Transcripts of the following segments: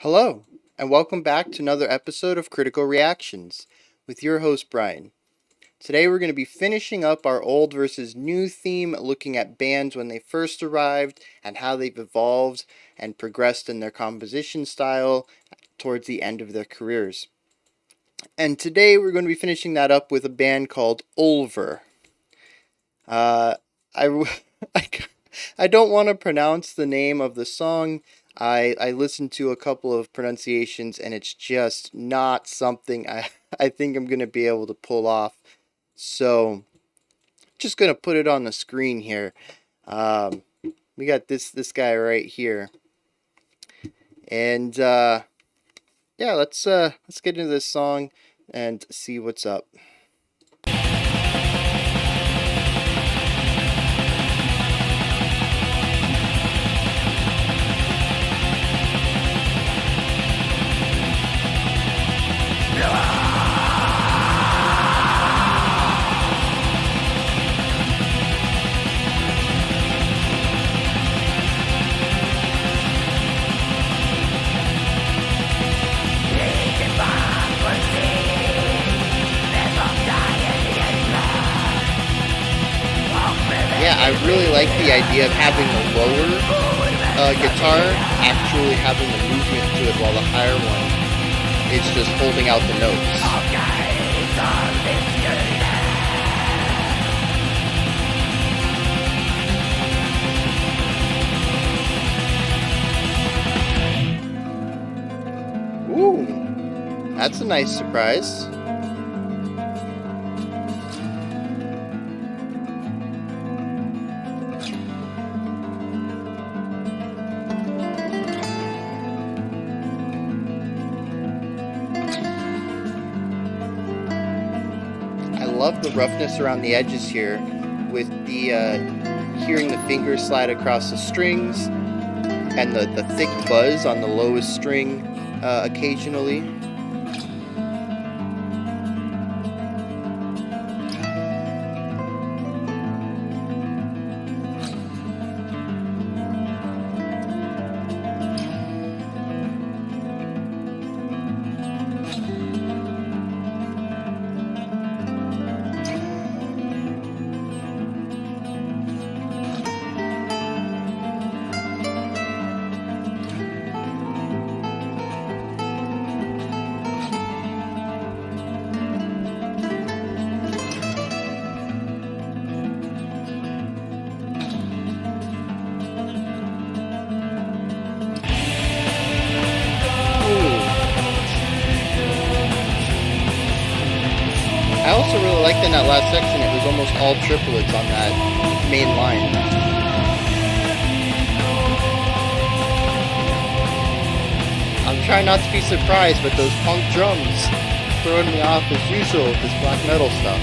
Hello, and welcome back to another episode of Critical Reactions with your host, Bryan. Today we're going to be finishing up our old versus new theme, looking at bands when they first arrived and how they've evolved and progressed in their composition style towards the end of their careers. And today we're going to be finishing that up with a band called Ulver. I don't want to pronounce the name of the song. I listened to a couple of pronunciations and it's just not something I think I'm going to be able to pull off. So, just going to put it on the screen here. We got this guy right here. And yeah, let's get into this song and see what's up. Yeah, I really like the idea of having the lower guitar actually having the movement to it while the higher one is just holding out the notes. Ooh, that's a nice surprise. I love the roughness around the edges here with the hearing the fingers slide across the strings and the thick buzz on the lowest string occasionally. I also really liked in that last section, it was almost all triplets on that main line. I'm trying not to be surprised, but those punk drums throwing me off as usual with this black metal stuff.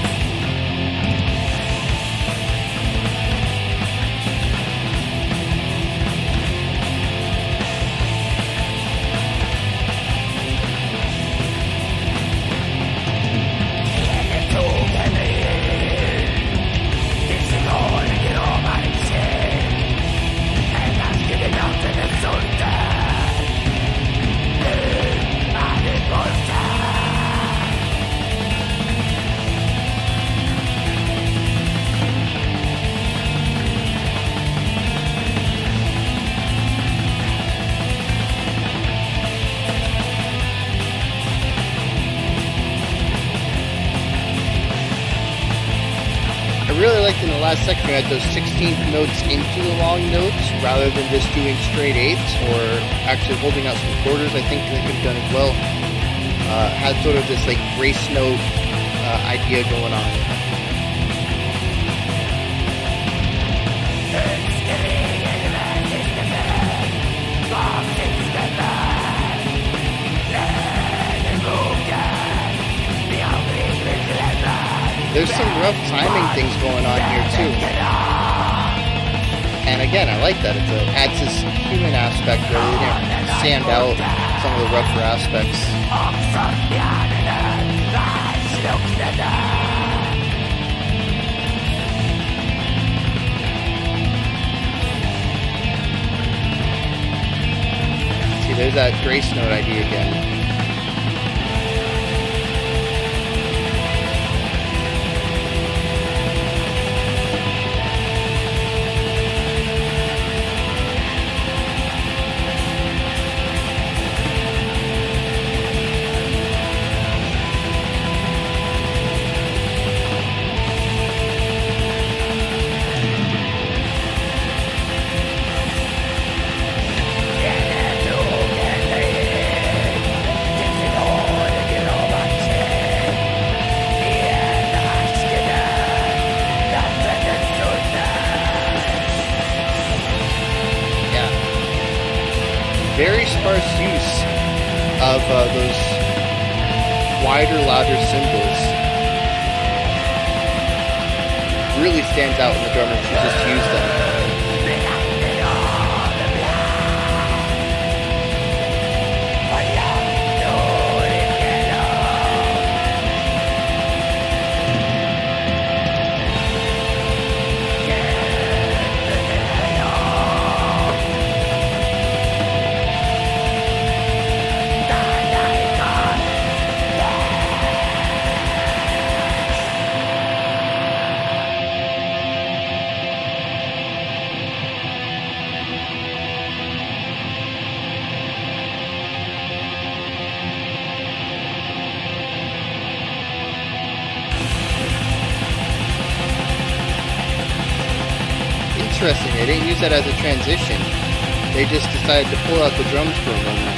I really liked in the last section we had those 16th notes into the long notes rather than just doing straight eighths or actually holding out some quarters. I think they could have done as well. Had sort of this like grace note idea going on. There's some rough timing things going on here too. And again, I like that. It adds this human aspect where they didn't sand out some of the rougher aspects. See, See, there's that grace note idea again. Very sparse use of those wider, louder cymbals. Really stands out when the drummer chooses to use them. Interesting, they didn't use that as a transition. They just decided to pull out the drums for a moment.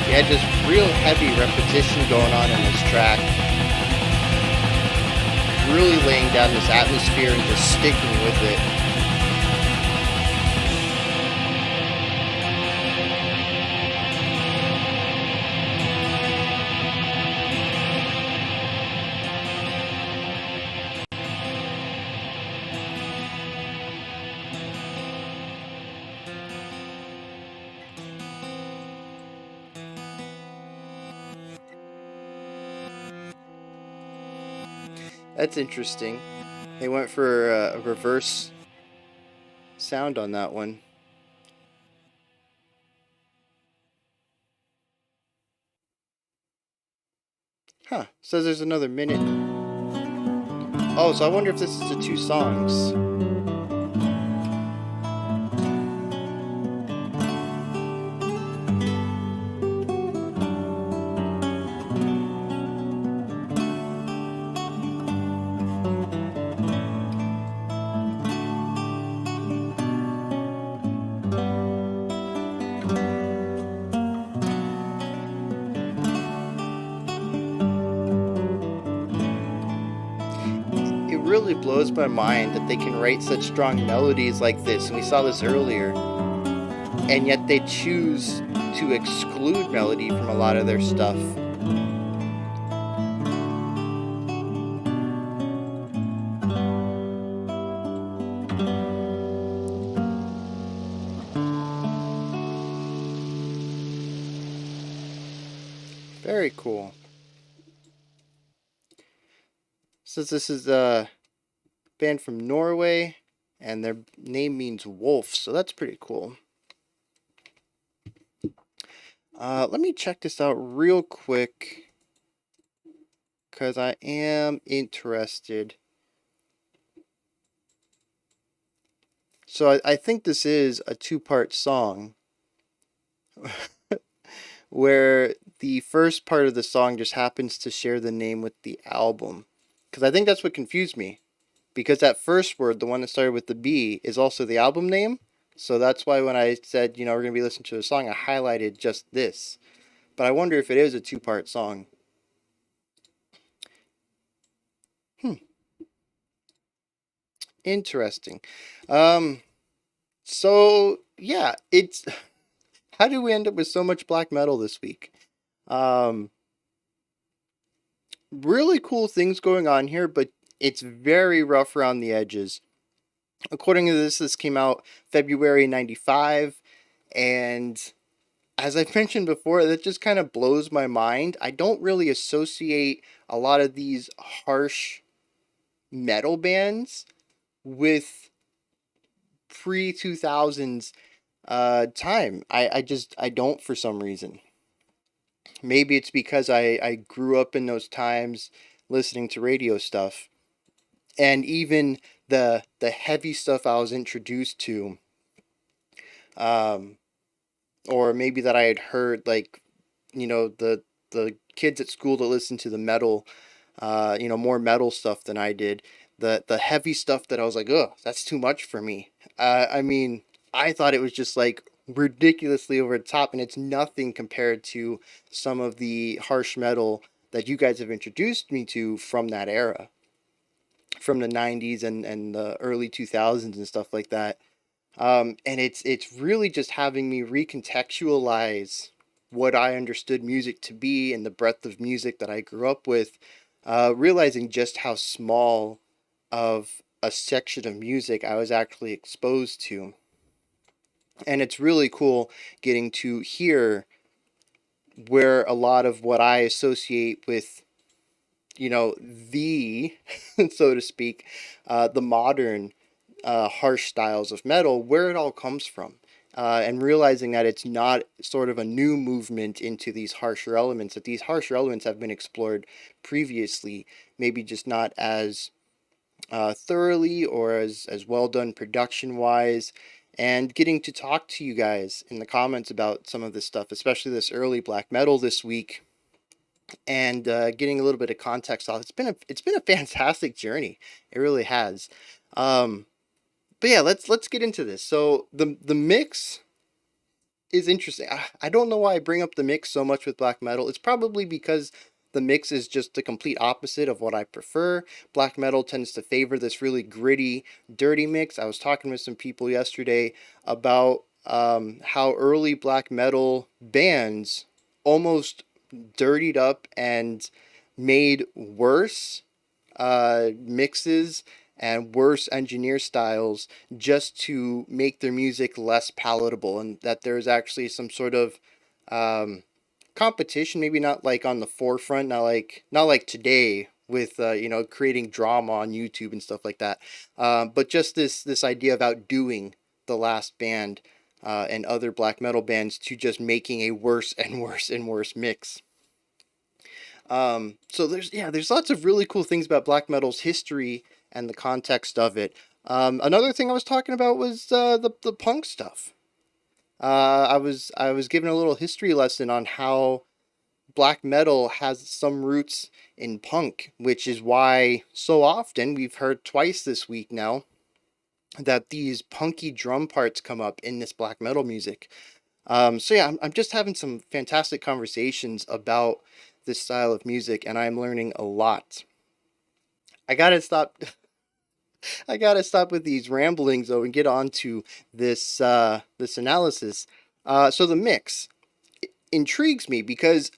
You had this real heavy repetition going on in this track. Really laying down this atmosphere and just sticking with it. That's interesting. They went for a reverse sound on that one. Huh. Says there's another minute. Oh, so I wonder if this is the two songs. Really blows my mind that they can write such strong melodies like this, and we saw this earlier, and yet they choose to exclude melody from a lot of their stuff. Very cool. Says this is a band from Norway, and their name means wolf, so that's pretty cool. Let me check this out real quick, because I am interested. So I think this is a two-part song, where the first part of the song just happens to share the name with the album. Because I think that's what confused me. Because that first word, the one that started with the B, is also the album name. So that's why when I said, we're going to be listening to a song, I highlighted just this. But I wonder if it is a two-part song. Interesting. So, yeah, it's... How did we end up with so much black metal this week? Really cool things going on here, but it's very rough around the edges. According to this came out February '95, and as I've mentioned before, that just kind of blows my mind. I don't really associate a lot of these harsh metal bands with pre 2000s time. I don't for some reason. Maybe it's because I grew up in those times listening to radio stuff. And even the heavy stuff I was introduced to, um, or maybe that I had heard, like, the kids at school that listened to the metal, more metal stuff than I did. The heavy stuff that I was like, ugh, that's too much for me. I mean, I thought it was just like ridiculously over the top, and it's nothing compared to some of the harsh metal that you guys have introduced me to from that era, from the '90s and the early 2000s and stuff like that. And it's really just having me recontextualize what I understood music to be and the breadth of music that I grew up with, realizing just how small of a section of music I was actually exposed to. And it's really cool getting to hear where a lot of what I associate with, the, so to speak, the modern harsh styles of metal, where it all comes from. And realizing that it's not sort of a new movement into these harsher elements, that these harsher elements have been explored previously, maybe just not as thoroughly or as well done production wise. And getting to talk to you guys in the comments about some of this stuff, especially this early black metal this week, and getting a little bit of context off. It's been a fantastic journey. It really has. Um, but yeah, let's get into this. So the mix is interesting. I don't know why I bring up the mix so much with black metal. It's probably because the mix is just the complete opposite of what I prefer. Black metal tends to favor this really gritty, dirty mix. I was talking with some people yesterday about how early black metal bands almost dirtied up and made worse mixes and worse engineer styles just to make their music less palatable, and that there's actually some sort of um, competition, maybe not like on the forefront, not like today with creating drama on YouTube and stuff like that, but just this idea of outdoing the last band and other black metal bands to just making a worse and worse and worse mix. So there's lots of really cool things about black metal's history and the context of it. Another thing I was talking about was the punk stuff. I was given a little history lesson on how black metal has some roots in punk, which is why so often we've heard twice this week now that these punky drum parts come up in this black metal music. So yeah, I'm just having some fantastic conversations about this style of music, and I'm learning a lot. I gotta stop. I gotta stop with these ramblings though and get on to this analysis. So the mix intrigues me because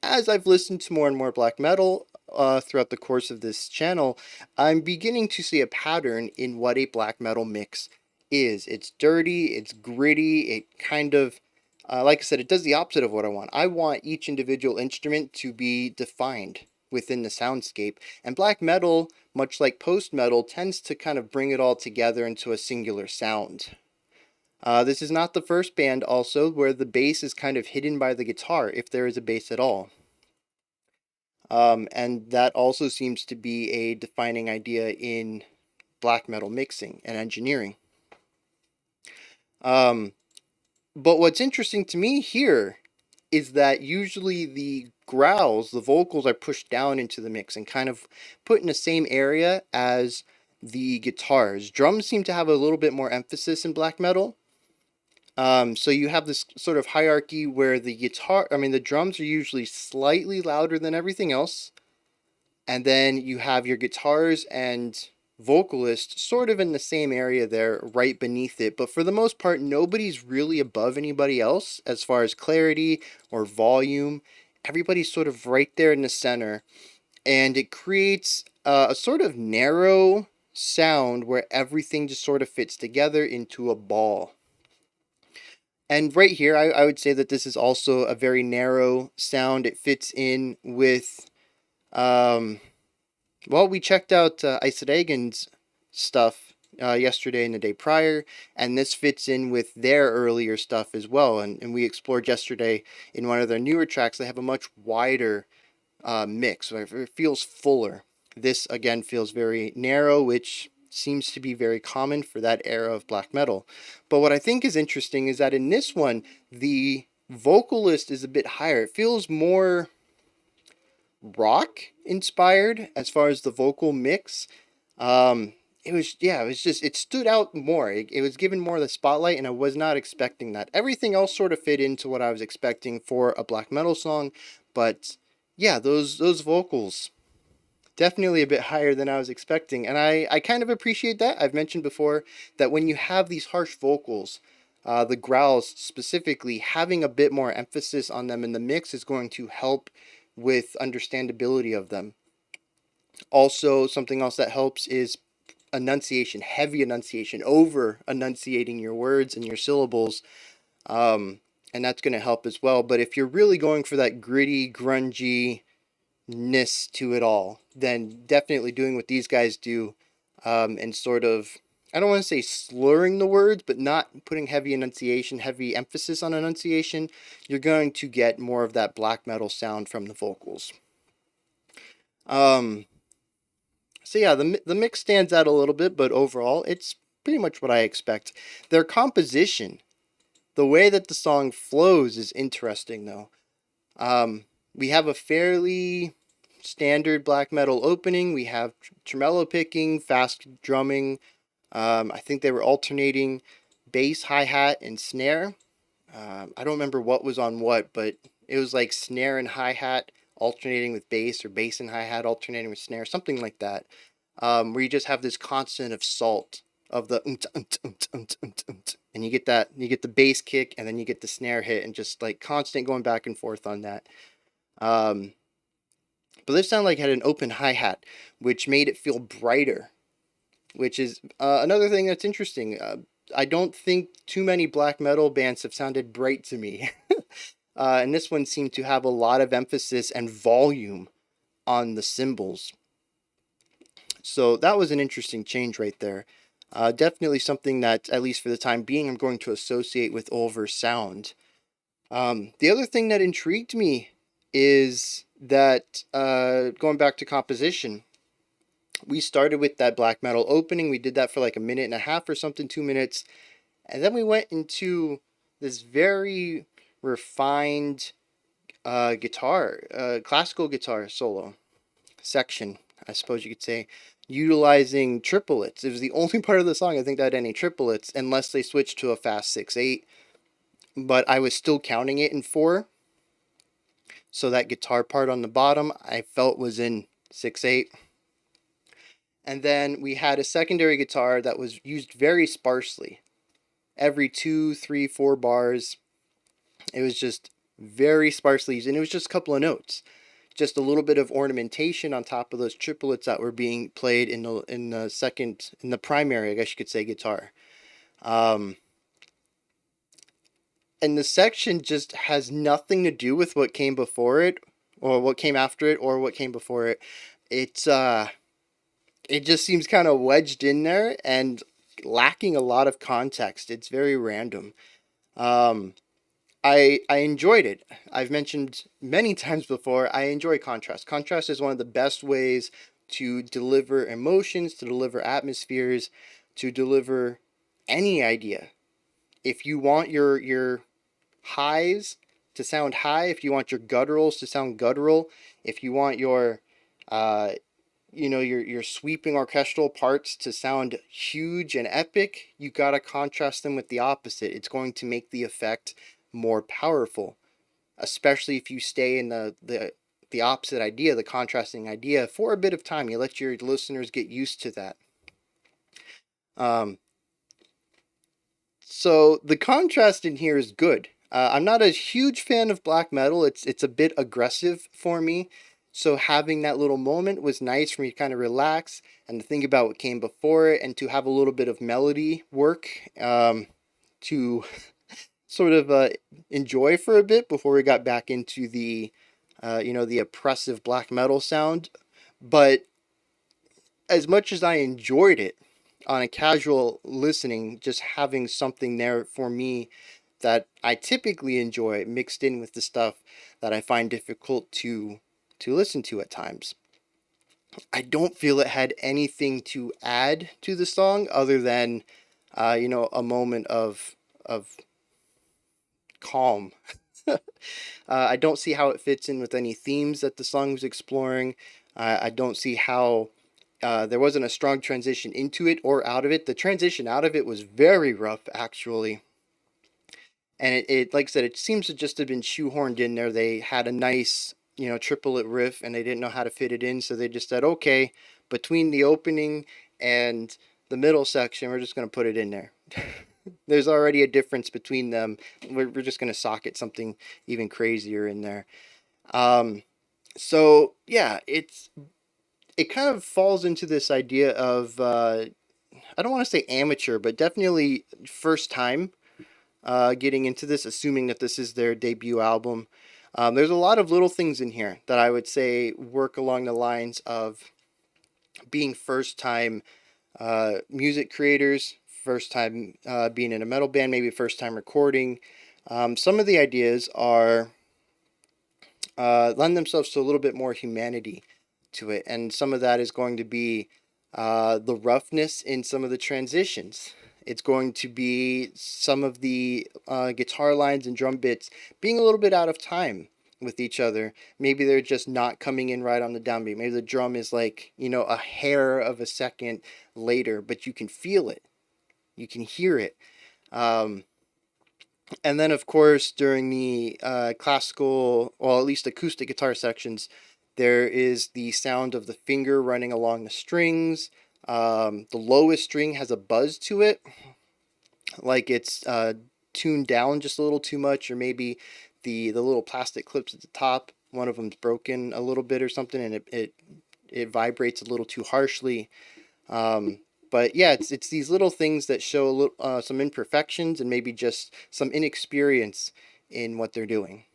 as I've listened to more and more black metal throughout the course of this channel, I'm beginning to see a pattern in what a black metal mix is. It's dirty, it's gritty, it kind of, like I said, it does the opposite of what I want. I want each individual instrument to be defined within the soundscape, and black metal, much like post metal, tends to kind of bring it all together into a singular sound. This is not the first band, also, where the bass is kind of hidden by the guitar, if there is a bass at all. And that also seems to be a defining idea in black metal mixing and engineering. Um, but what's interesting to me here is that usually the growls, the vocals, are pushed down into the mix and kind of put in the same area as the guitars. Drums seem to have a little bit more emphasis in black metal. So you have this sort of hierarchy where the drums are usually slightly louder than everything else. And then you have your guitars and vocalist sort of in the same area there, right beneath it. But for the most part, nobody's really above anybody else as far as clarity or volume. Everybody's sort of right there in the center. And it creates a sort of narrow sound where everything just sort of fits together into a ball. And right here, I would say that this is also a very narrow sound. It fits in with, well, we checked out Isodagon's stuff yesterday and the day prior, and this fits in with their earlier stuff as well. And we explored yesterday in one of their newer tracks, they have a much wider mix, so it feels fuller. This, again, feels very narrow, which seems to be very common for that era of black metal. But what I think is interesting is that in this one, the vocalist is a bit higher. It feels more rock inspired as far as the vocal mix. It was, yeah, it was just, it stood out more. It was given more of the spotlight, and I was not expecting that. Everything else sort of fit into what I was expecting for a black metal song, but yeah, those vocals definitely a bit higher than I was expecting, and I kind of appreciate that. I've mentioned before that when you have these harsh vocals, the growls specifically, having a bit more emphasis on them in the mix is going to help with understandability of them. Also, something else that helps is enunciation, heavy enunciation, over enunciating your words and your syllables. And that's going to help as well. But if you're really going for that gritty, grungy ness to it all, then definitely doing what these guys do, and sort of, I don't want to say slurring the words, but not putting heavy enunciation, heavy emphasis on enunciation, you're going to get more of that black metal sound from the vocals. So yeah, the mix stands out a little bit, but overall, it's pretty much what I expect. Their composition, the way that the song flows, is interesting though. We have a fairly standard black metal opening. We have tremolo picking, fast drumming. I think they were alternating bass, hi-hat, and snare. I don't remember what was on what, but it was like snare and hi-hat alternating with bass, or bass and hi-hat alternating with snare, something like that. Where you just have this constant assault of the and you get the bass kick, and then you get the snare hit, and just like constant going back and forth on that. But this sounded like it had an open hi-hat, which made it feel brighter, which is another thing that's interesting. I don't think too many black metal bands have sounded bright to me. And this one seemed to have a lot of emphasis and volume on the cymbals. So that was an interesting change right there. Definitely something that, at least for the time being, I'm going to associate with Ulver's sound. The other thing that intrigued me is that, going back to composition, we started with that black metal opening. We did that for like a minute and a half or something, 2 minutes. And then we went into this very refined classical guitar solo section, I suppose you could say, utilizing triplets. It was the only part of the song I think that had any triplets, unless they switched to a fast 6/8. But I was still counting it in 4. So that guitar part on the bottom, I felt was in 6/8. And then we had a secondary guitar that was used very sparsely. Every 2, 3, 4 bars, it was just very sparsely used, and it was just a couple of notes. Just a little bit of ornamentation on top of those triplets that were being played in the primary, I guess you could say, guitar. And the section just has nothing to do with what came before it, or what came after it, or what came before it. It just seems kind of wedged in there and lacking a lot of context. It's very random. I enjoyed it. I've mentioned many times before, I enjoy contrast. Contrast is one of the best ways to deliver emotions, to deliver atmospheres, to deliver any idea. If you want your highs to sound high, if you want your gutturals to sound guttural, if you want your your sweeping orchestral parts to sound huge and epic, you gotta contrast them with the opposite. It's going to make the effect more powerful, especially if you stay in the opposite idea, the contrasting idea, for a bit of time. You let your listeners get used to that. So the contrast in here is good. I'm not a huge fan of black metal. It's a bit aggressive for me. So having that little moment was nice for me to kind of relax and to think about what came before it, and to have a little bit of melody work to sort of enjoy for a bit before we got back into the the oppressive black metal sound. But as much as I enjoyed it on a casual listening, just having something there for me that I typically enjoy mixed in with the stuff that I find difficult to listen to at times. I don't feel it had anything to add to the song other than a moment of calm. I don't see how it fits in with any themes that the song was exploring. I don't see how there wasn't a strong transition into it or out of it. The transition out of it was very rough, actually. And it like I said, it seems to just have been shoehorned in there. They had a nice, triplet riff, and they didn't know how to fit it in, so they just said, okay, between the opening and the middle section, we're just going to put it in there. There's already a difference between them. We're just going to socket something even crazier in there. Um, so yeah, it kind of falls into this idea of I don't want to say amateur, but definitely first time getting into this, assuming that this is their debut album. There's a lot of little things in here that I would say work along the lines of being first time music creators, first time being in a metal band, maybe first time recording. Some of the ideas are lend themselves to a little bit more humanity to it, and some of that is going to be the roughness in some of the transitions. It's going to be some of the guitar lines and drum bits being a little bit out of time with each other. Maybe they're just not coming in right on the downbeat. Maybe the drum is like, a hair of a second later, but you can feel it. You can hear it. Um, and then, of course, during the classical, well, at least acoustic guitar sections, there is the sound of the finger running along the strings. The lowest string has a buzz to it, like it's tuned down just a little too much, or maybe the little plastic clips at the top, one of them's broken a little bit or something, and it vibrates a little too harshly. Um, but yeah, it's these little things that show a little, some imperfections and maybe just some inexperience in what they're doing.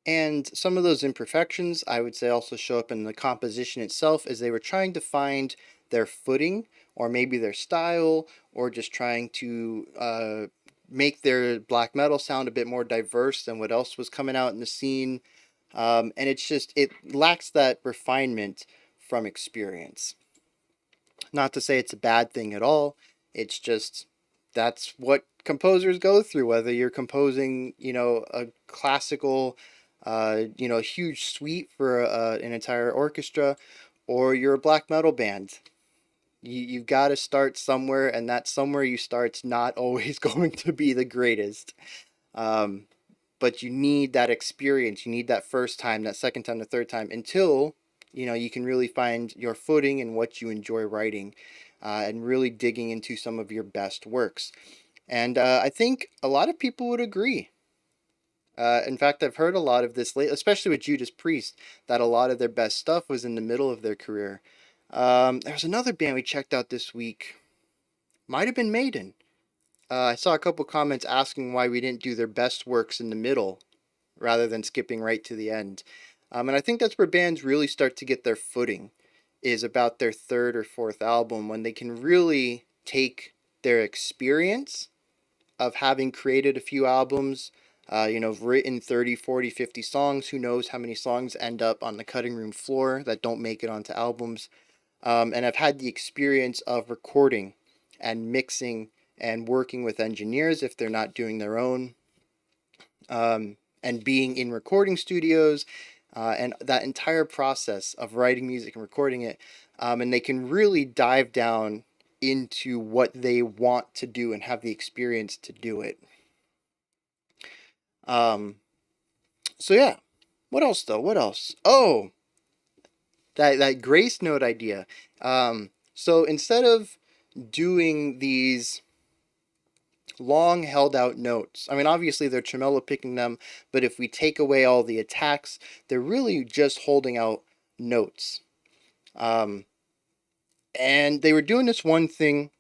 And some of those imperfections, I would say, also show up in the composition itself, as they were trying to find their footing, or maybe their style, or just trying to make their black metal sound a bit more diverse than what else was coming out in the scene. And it lacks that refinement from experience. Not to say it's a bad thing at all. It's just that's what composers go through. Whether you're composing, a classical, huge suite for an entire orchestra, or you're a black metal band. You've got to start somewhere, and that somewhere you start's not always going to be the greatest. Um, but you need that experience. You need that first time, that second time, the third time, until you can really find your footing and what you enjoy writing, and really digging into some of your best works. And I think a lot of people would agree. In fact, I've heard a lot of this late, especially with Judas Priest, that a lot of their best stuff was in the middle of their career. There's another band we checked out this week. Might have been Maiden. I saw a couple comments asking why we didn't do their best works in the middle rather than skipping right to the end. And I think that's where bands really start to get their footing, is about their third or fourth album, when they can really take their experience of having created a few albums, written 30, 40, 50 songs. Who knows how many songs end up on the cutting room floor that don't make it onto albums. And I've had the experience of recording and mixing and working with engineers if they're not doing their own, and being in recording studios, and that entire process of writing music and recording it. And they can really dive down into what they want to do and have the experience to do it. Um, so yeah, what else though? What else? Oh, that grace note idea. So instead of doing these long held out notes. I mean, obviously they're tremolo picking them, but if we take away all the attacks, they're really just holding out notes. And they were doing this one thing.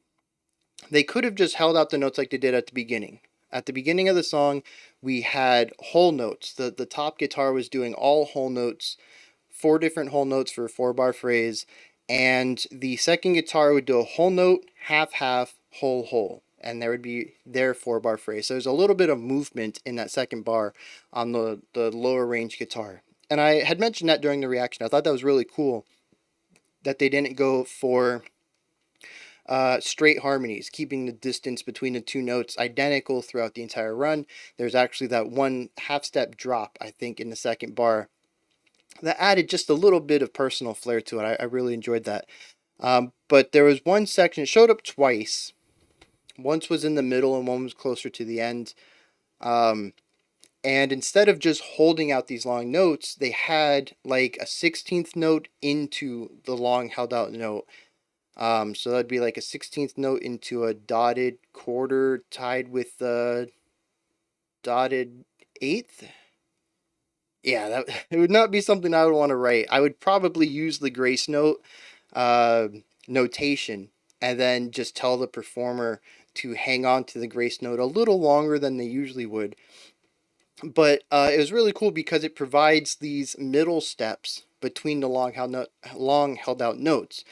They could have just held out the notes like they did at the beginning. At the beginning of the song, we had whole notes. The top guitar was doing all whole notes, 4 different whole notes for a 4-bar phrase, and the second guitar would do a whole note, half half, whole whole, and there would be their 4-bar phrase. So there's a little bit of movement in that second bar on the lower range guitar. And I had mentioned that during the reaction. I thought that was really cool that they didn't go for straight harmonies, keeping the distance between the 2 notes identical throughout the entire run. There's actually that one half-step drop, I think, in the second bar that added just a little bit of personal flair to it. I really enjoyed that. But there was one section, it showed up twice. Once was in the middle and one was closer to the end. And instead of just holding out these long notes, they had like a 16th note into the long held out note. So that'd be like a 16th note into a dotted quarter tied with the dotted eighth. Yeah, that it would not be something I would want to write. I would probably use the grace note notation and then just tell the performer to hang on to the grace note a little longer than they usually would. But it was really cool because it provides these middle steps between the long held out notes.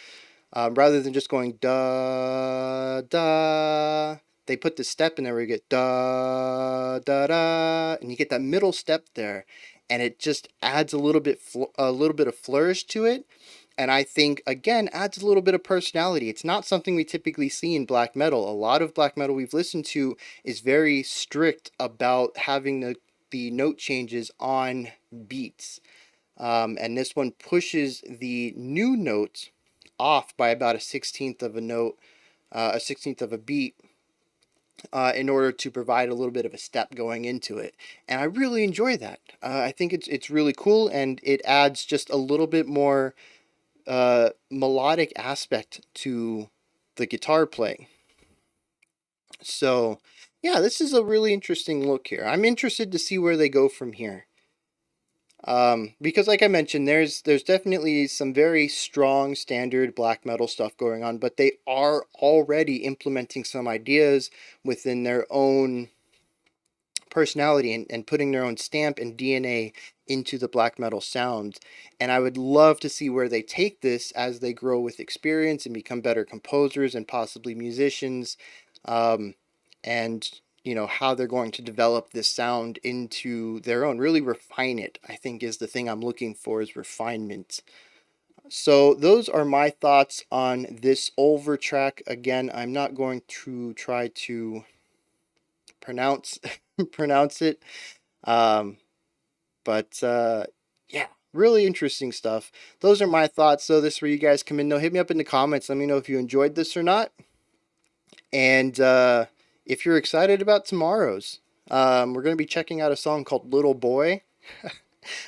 Rather than just going da da, they put the step in there where you get da da da, and you get that middle step there, and it just adds a little bit of flourish to it, and I think again adds a little bit of personality. It's not something we typically see in black metal. A lot of black metal we've listened to is very strict about having the note changes on beats, and this one pushes the new notes off by about a 16th of a note, a 16th of a beat, in order to provide a little bit of a step going into it. And I really enjoy that. I think it's really cool, and it adds just a little bit more melodic aspect to the guitar playing. So, yeah, this is a really interesting look here. I'm interested to see where they go from here. Because like I mentioned, there's definitely some very strong standard black metal stuff going on, but they are already implementing some ideas within their own personality and putting their own stamp and DNA into the black metal sound. And I would love to see where they take this as they grow with experience and become better composers and possibly musicians. And how they're going to develop this sound into their own, really refine it, I think, is the thing I'm looking for, is refinement. So those are my thoughts on this Ulver track. Again, I'm not going to try to pronounce it, but yeah, really interesting stuff. Those are my thoughts. So this is where you guys come in. Hit me up in the comments, let me know if you enjoyed this or not, and if you're excited about tomorrow's. We're going to be checking out a song called Little Boy.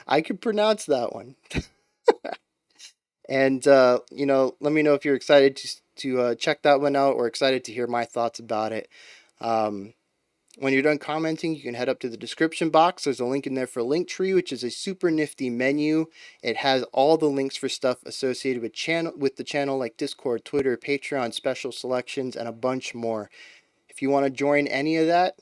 I could pronounce that one. And, let me know if you're excited to check that one out or excited to hear my thoughts about it. When you're done commenting, you can head up to the description box. There's a link in there for Linktree, which is a super nifty menu. It has all the links for stuff associated with the channel, like Discord, Twitter, Patreon, special selections, and a bunch more. If you want to join any of that,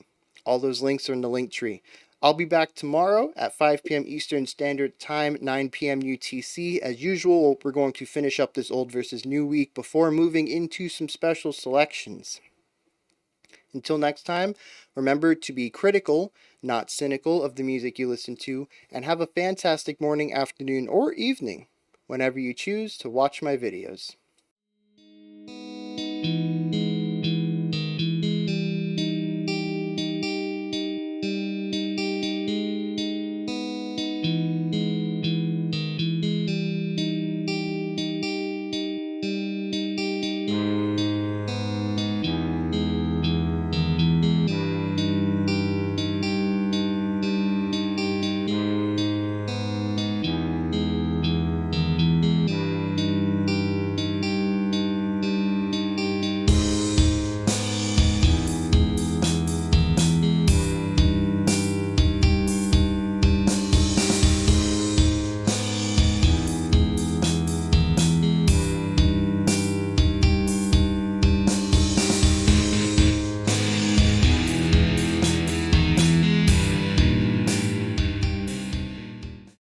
all those links are in the Linktree. I'll be back tomorrow at 5 p.m. Eastern Standard Time, 9 p.m. UTC. As usual, we're going to finish up this old versus new week before moving into some special selections. Until next time, remember to be critical, not cynical, of the music you listen to, and have a fantastic morning, afternoon, or evening whenever you choose to watch my videos.